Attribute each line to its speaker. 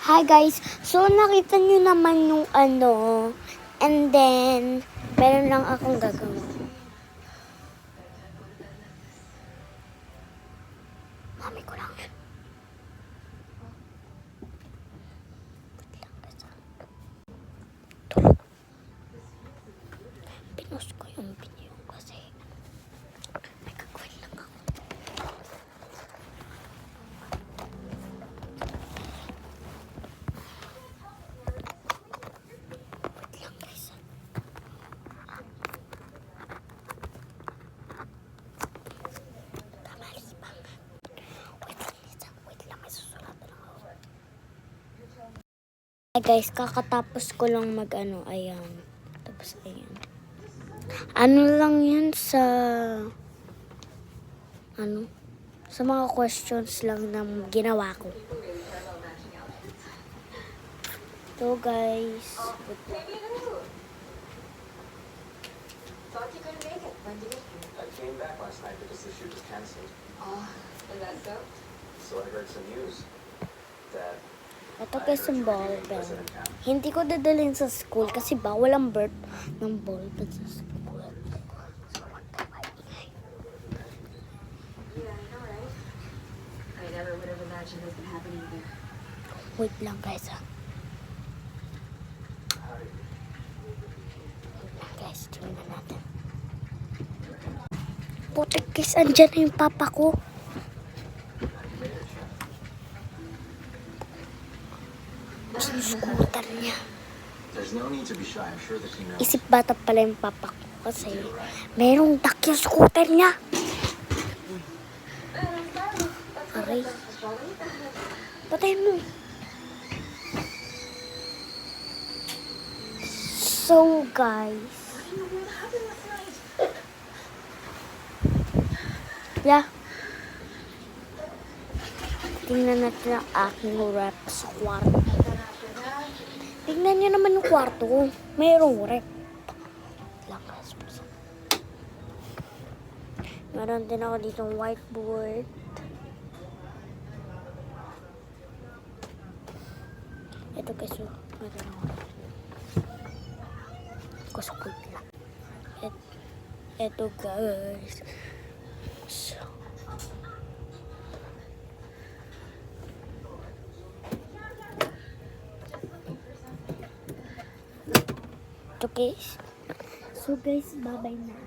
Speaker 1: Hi guys, so nakita nyo naman yung and then, meron lang akong gagawin. Mami ko lang. Tulog. Pinost ko yung video kasi may gagawin lang ako. Wait lang guys. Kamalisbang. Wait lang, may susulatan lang ako. Hi guys, kakatapos ko lang ayan. Tapos ayan. Ano lang yun sa mga questions lang na ginawa ko. So guys,
Speaker 2: Thought you couldn't make it. When did you get here?
Speaker 3: I came back last night because the shoot was canceled.
Speaker 2: Oh, is that so?
Speaker 3: So I heard some news that
Speaker 1: ito kasi ball pen. Hindi ko dadalhin sa school kasi bawal ang birth ng ball pen sa school.
Speaker 2: Yeah, I know, right? I never would have imagined this would happen either.
Speaker 1: Wait lang guys ha. Guys, tingnan natin. Putik guys, andyan na yung papa ko. Scooter niya.
Speaker 3: there's no need to be shy. I'm sure that he knows.
Speaker 1: Isip bata pala yung papa ko kasi merong duck yung scooter niya. Aray. Patayin mo. So guys. Yeah. Tingnan natin ang aking rep sa kwarto. Tingnan niyo naman yung kwarto ko. Mayroong rep. Meron din ako ditong whiteboard. Ito guys, meron ako. Kusukod lang. Ito guys. So, ito guys. So guys, bye-bye na.